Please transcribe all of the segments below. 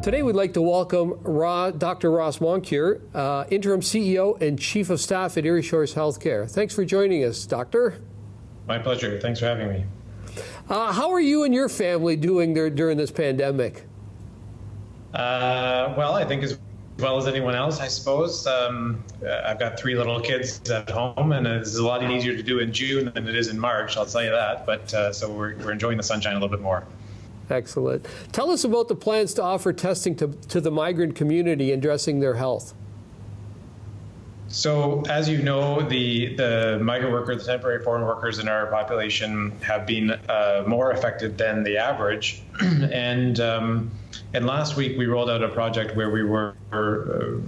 Today we'd like to welcome Dr. Ross Moncur, Interim CEO and Chief of Staff at Erie Shores Healthcare. Thanks for joining us, Doctor. My pleasure. Thanks for having me. How are you and your family doing there during this pandemic? Well, I think as well as anyone else, I suppose. I've got 3 little kids at home, and it's a lot easier to do in June than it is in March, I'll tell you that. But so we're enjoying the sunshine a little bit more. Excellent. Tell us about the plans to offer testing to the migrant community and addressing their health. So, as you know, the migrant workers, the temporary foreign workers in our population have been more affected than the average. And last week we rolled out a project where we were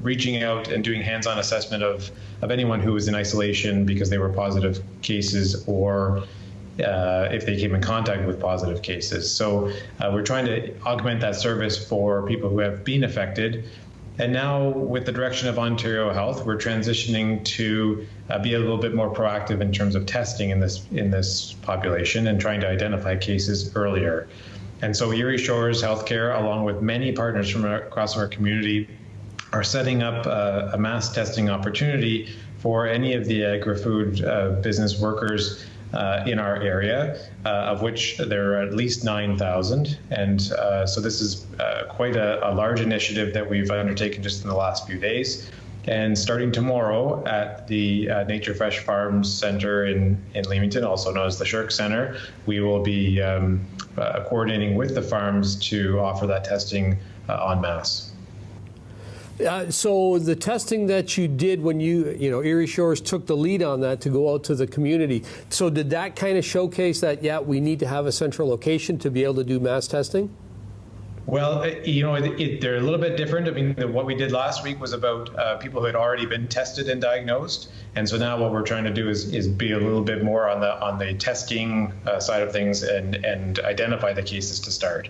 reaching out and doing hands-on assessment of anyone who was in isolation because they were positive cases or if they came in contact with positive cases. So we're trying to augment that service for people who have been affected. And now with the direction of Ontario Health, we're transitioning to be a little bit more proactive in terms of testing in this population and trying to identify cases earlier. And so Erie Shores Healthcare, along with many partners from across our community, are setting up a mass testing opportunity for any of the agri-food business workers in our area, of which there are at least 9,000. And so this is quite a large initiative that we've undertaken just in the last few days. And starting tomorrow at the Nature Fresh Farms Center in Leamington, also known as the Shirk Center, we will be coordinating with the farms to offer that testing en masse. So the testing that you did when Erie Shores took the lead on that to go out to the community. So did that kind of showcase that, yeah, we need to have a central location to be able to do mass testing? Well, they're a little bit different. I mean, what we did last week was about people who had already been tested and diagnosed. And so now what we're trying to do is be a little bit more on the testing side of things and identify the cases to start.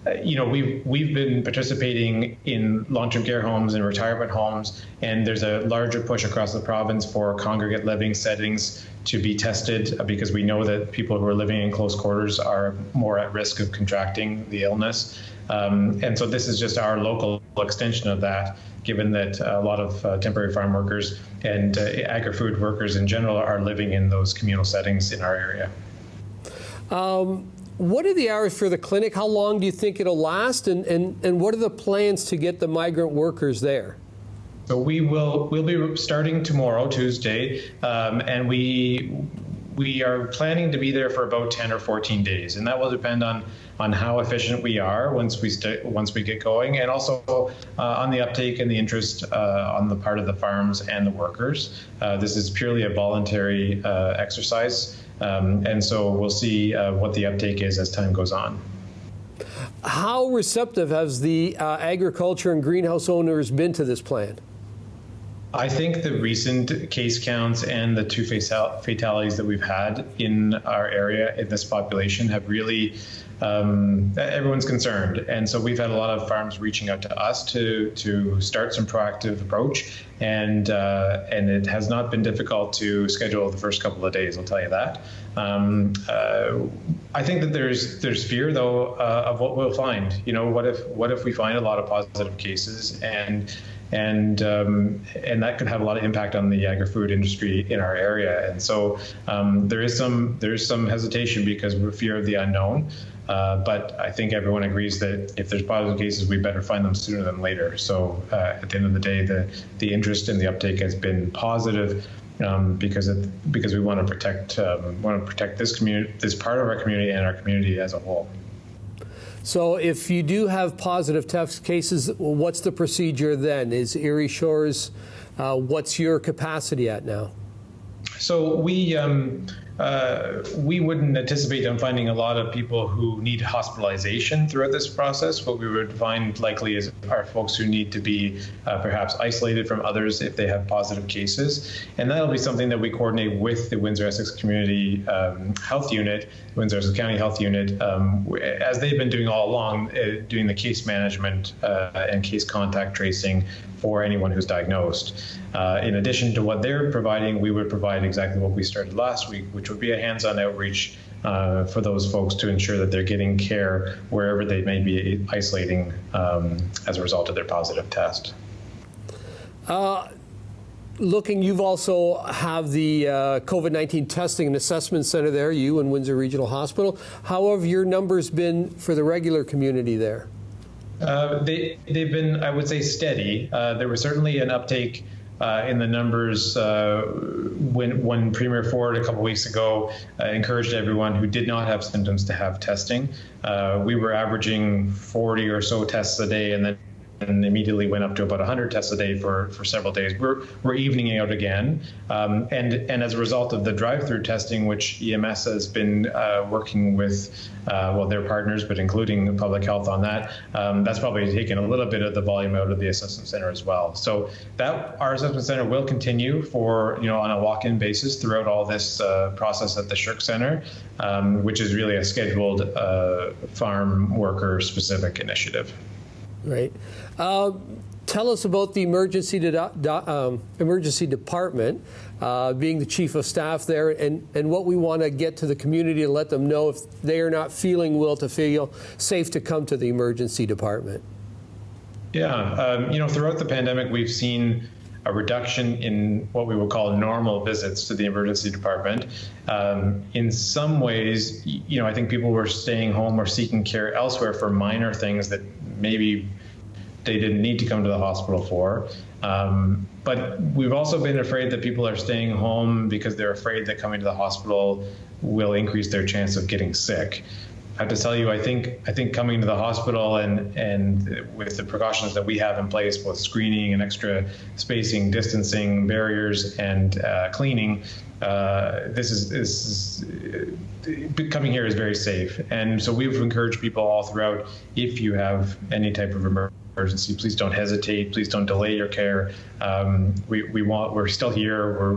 We've been participating in long-term care homes and retirement homes, and there's a larger push across the province for congregate living settings to be tested because we know that people who are living in close quarters are more at risk of contracting the illness. And so this is just our local extension of that, given that a lot of temporary farm workers and agri-food workers in general are living in those communal settings in our area. What are the hours for the clinic? How long do you think it'll last? And what are the plans to get the migrant workers there? So we'll be starting tomorrow, Tuesday, and we are planning to be there for about 10 or 14 days, and that will depend on how efficient we are once we get going, and also on the uptake and the interest on the part of the farms and the workers. This is purely a voluntary exercise. And so we'll see what the uptake is as time goes on. How receptive has the agriculture and greenhouse owners been to this plan? I think the recent case counts and the 2 fatalities that we've had in our area in this population have really everyone's concerned, and so we've had a lot of farms reaching out to us to start some proactive approach, and it has not been difficult to schedule the first couple of days, I'll tell you that. I think that there's fear though of what we'll find. What if we find a lot of positive cases and that could have a lot of impact on the agri-food industry in our area, and so there is some hesitation because of fear of the unknown. But I think everyone agrees that if there's positive cases, we better find them sooner than later. So at the end of the day, the interest and the uptake has been positive because we want to protect this community, this part of our community, and our community as a whole. So if you do have positive test cases, what's the procedure then? Is Erie Shores, what's your capacity at now? So we wouldn't anticipate on finding a lot of people who need hospitalization throughout this process. What we would find likely are folks who need to be perhaps isolated from others if they have positive cases. And that'll be something that we coordinate with the Windsor-Essex Community Health Unit, Windsor-Essex County Health Unit, as they've been doing all along, doing the case management and case contact tracing for anyone who's diagnosed. In addition to what they're providing, we would provide exactly what we started last week, which would be a hands-on outreach for those folks to ensure that they're getting care wherever they may be isolating as a result of their positive test. You've also have the COVID-19 testing and assessment center there, you and Windsor Regional Hospital. How have your numbers been for the regular community there? They've been, I would say, steady. There was certainly an uptake in the numbers when Premier Ford a couple weeks ago encouraged everyone who did not have symptoms to have testing. We were averaging 40 or so tests a day, and then immediately went up to about 100 tests a day for several days. We're evening out again, and as a result of the drive-through testing, which EMS has been working with their partners, but including public health on that, that's probably taken a little bit of the volume out of the assessment center as well. So that our assessment center will continue for on a walk-in basis throughout all this process at the Shirk Center, which is really a scheduled farm worker specific initiative. Right. Tell us about the emergency department, being the chief of staff there, and what we want to get to the community to let them know if they are not feeling safe to come to the emergency department. Yeah, throughout the pandemic, we've seen a reduction in what we would call normal visits to the emergency department. In some ways, I think people were staying home or seeking care elsewhere for minor things that maybe they didn't need to come to the hospital for. But we've also been afraid that people are staying home because they're afraid that coming to the hospital will increase their chance of getting sick. I have to tell you, I think coming to the hospital and with the precautions that we have in place, both screening and extra spacing, distancing, barriers, and cleaning, coming here is very safe. And so we've encouraged people all throughout, if you have any type of emergency, please don't hesitate. Please don't delay your care. We're still here.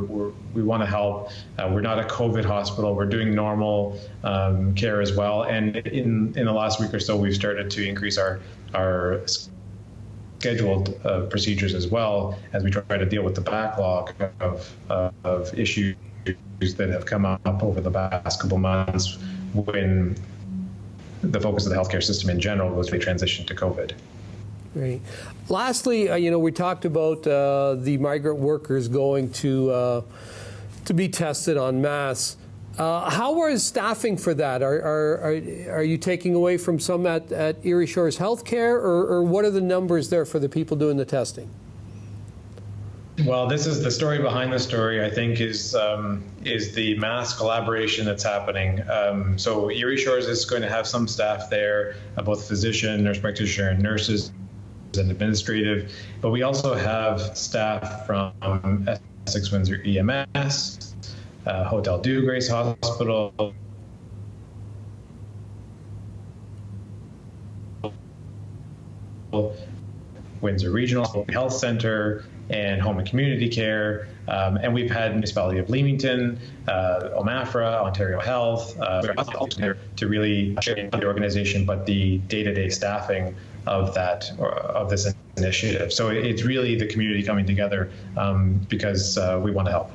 We want to help. We're not a COVID hospital. We're doing normal care as well. And in the last week or so, we've started to increase our scheduled procedures as well as we try to deal with the backlog of issues that have come up over the past couple months when the focus of the healthcare system in general was really transitioned to COVID. Great. Lastly, we talked about the migrant workers going to be tested en masse. How is staffing for that? Are you taking away from some at Erie Shores Healthcare, or what are the numbers there for the people doing the testing? Well, this is the story behind the story, I think, is the mass collaboration that's happening. So Erie Shores is going to have some staff there, both physician, nurse practitioner, and nurses and administrative, but we also have staff from Essex Windsor EMS, Hotel Dieu Grace Hospital, Windsor Regional Health Center, and Home and Community Care. And we've had Municipality of Leamington, OMAFRA, Ontario Health, to really share the organization, but the day-to-day staffing of this initiative. So it's really the community coming together because we want to help.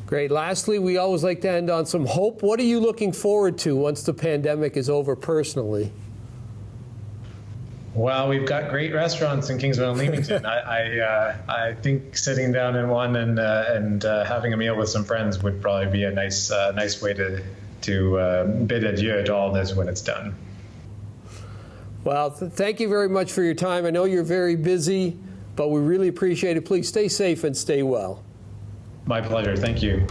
Great. Lastly, we always like to end on some hope. What are you looking forward to once the pandemic is over personally? Well, we've got great restaurants in Kingsville and Leamington. I think sitting down in one and having a meal with some friends would probably be a nice way to bid adieu to all this when it's done. Well, thank you very much for your time. I know you're very busy, but we really appreciate it. Please stay safe and stay well. My pleasure. Thank you.